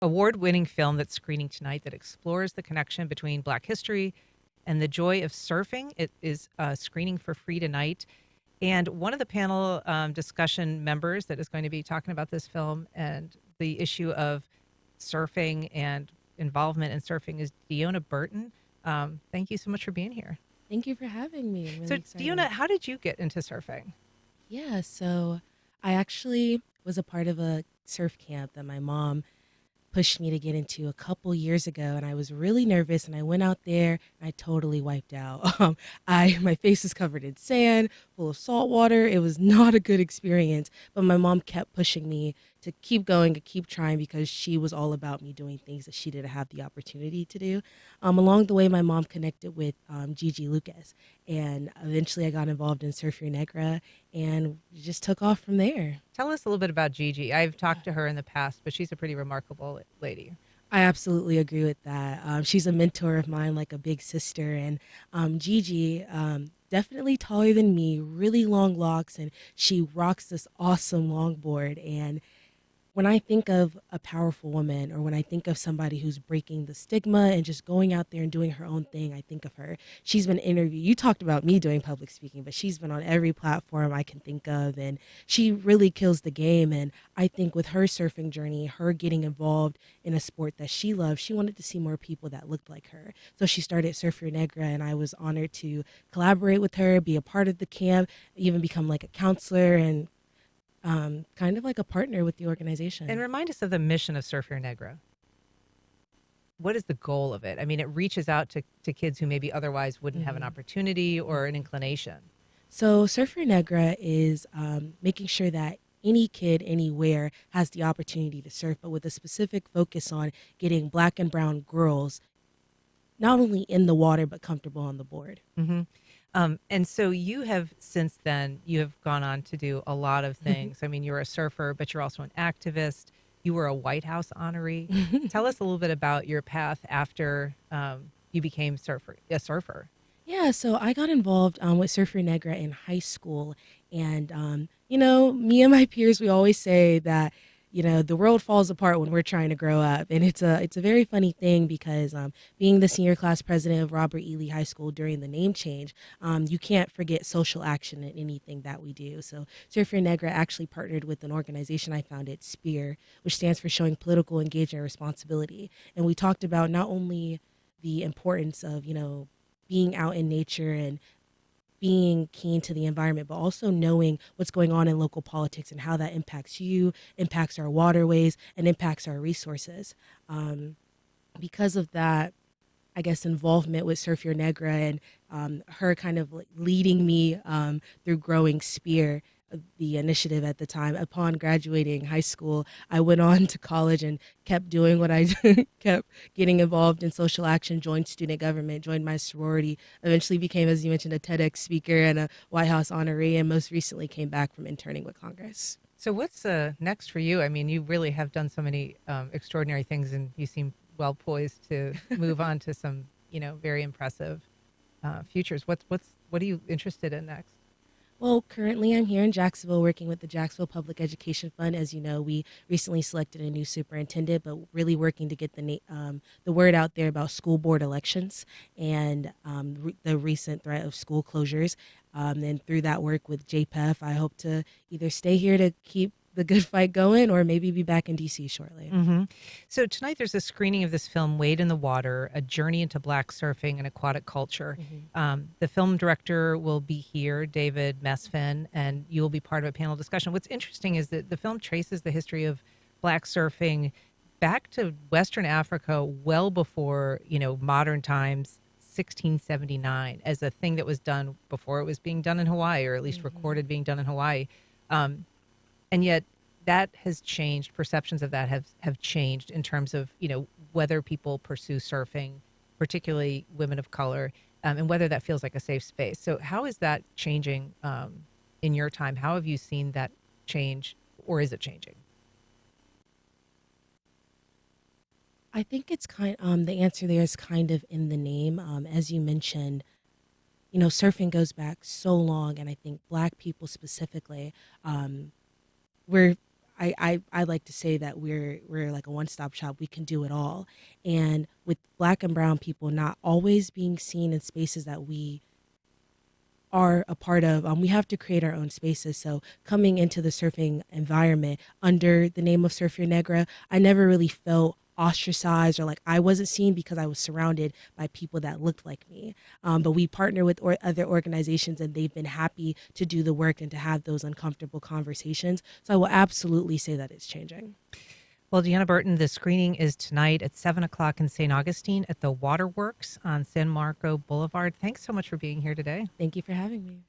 award-winning film that's screening tonight that explores the connection between Black history and the joy of surfing. It is screening for free tonight. And one of the panel discussion members that is going to be talking about this film and the issue of surfing and involvement in surfing is Deyona Burton. Thank you so much for being here. Thank you for having me. I'm So, really Deyona, excited. how did you get into surfing? Yeah, so I actually was a part of a surf camp that my mom pushed me to get into a couple years ago, and I was really nervous, and I went out there and I totally wiped out. I my face was covered in sand, full of salt water. It was not a good experience, but my mom kept pushing me to keep going, to keep trying, because she was all about me doing things that she didn't have the opportunity to do. Along the way, my mom connected with Gigi Lucas, and eventually I got involved in Surf Your Negra, and it just took off from there. Tell us a little bit about Gigi. I've talked to her in the past, but she's a pretty remarkable lady. I absolutely agree with that. She's a mentor of mine, like a big sister. And Gigi, definitely taller than me, really long locks, and she rocks this awesome longboard. And when I think of a powerful woman, or when I think of somebody who's breaking the stigma and just going out there and doing her own thing, I think of her. She's been interviewed. You talked about me doing public speaking, but she's been on every platform I can think of, and she really kills the game. And I think with her surfing journey, her getting involved in a sport that she loves, she wanted to see more people that looked like her. So she started Surf Your Negra, and I was honored to collaborate with her, be a part of the camp, even become like a counselor and kind of like a partner with the And organization. remind us of the mission of Surf Your Negra. What is the goal of it? I mean, it reaches out to kids who maybe otherwise wouldn't have an Mhm. opportunity or an inclination. So, Surfer Negra is making sure that any kid anywhere has the opportunity to surf, but with a specific focus on getting black and brown girls not only in the water but comfortable on the board. hmm and so you have since then you have gone on to do a lot of things. I mean, you're a surfer, but you're also an activist. You were a White House honoree. Tell us a little bit about your path after you became a surfer. Yeah, so I got involved with Surfer Negra in high school. And, me and my peers, we always say that, the world falls apart when we're trying to grow up. And it's a very funny thing because being the senior class president of Robert E. Lee High School during the name change, you can't forget social action in anything that we do. So Surfer Negra actually partnered with an organization I founded, SPEAR, which stands for Showing Political Engagement and Responsibility. And we talked about not only the importance of, being out in nature and being keen to the environment, but also knowing what's going on in local politics and how that impacts you, impacts our waterways, and impacts our resources. Um, because of that, I guess, involvement with Surf Your Negra and her kind of like leading me through growing Spear, the initiative at the time. Upon graduating high school, I went on to college and kept doing what I kept getting involved in social action, joined student government, joined my sorority, eventually became, as you mentioned, a TEDx speaker and a White House honoree, and most recently came back from interning with Congress. So what's next for you? I mean, you really have done so many extraordinary things, and you seem well poised to move on to some, very impressive futures. What are you interested in next? Well, currently I'm here in Jacksonville working with the Jacksonville Public Education Fund. As you know, we recently selected a new superintendent, but really working to get the word out there about school board elections and the recent threat of school closures. And through that work with JPEF, I hope to either stay here to keep the good fight going or maybe be back in DC shortly. hmm So tonight there's a screening of this film, Wade in the Water, A Journey into Black Surfing and Aquatic Culture. Mhm. The film director will be here, David Mesfin, and you will be part of a panel discussion. What's interesting is that the film traces the history of Black surfing back to Western Africa well before, modern times, 1679, as a thing that was done before it was being done in Hawaii, or at least Mhm. recorded being done in Hawaii. Um, and yet that has changed. Perceptions of that have changed in terms of whether people pursue surfing, particularly women of color, and whether that feels like a safe space. So how is that changing in your time? How have you seen that change, or is it changing? I think it's the answer there is kind of in the name. As you mentioned, surfing goes back so long, and I think Black people specifically, we're I like to say that we're like a one-stop shop. We can do it all. And with Black and brown people not always being seen in spaces that we are a part of, we have to create our own spaces. So coming into the surfing environment under the name of Surf Your Negra, I never really felt ostracized or like I wasn't seen because I was surrounded by people that looked like me. But we partner with other organizations, and they've been happy to do the work and to have those uncomfortable conversations. So I will absolutely say that it's changing. Well, Deanna Burton, the screening is tonight at 7 o'clock in St. Augustine at the Waterworks on San Marco Boulevard. Thanks so much for being here today. Thank you for having me.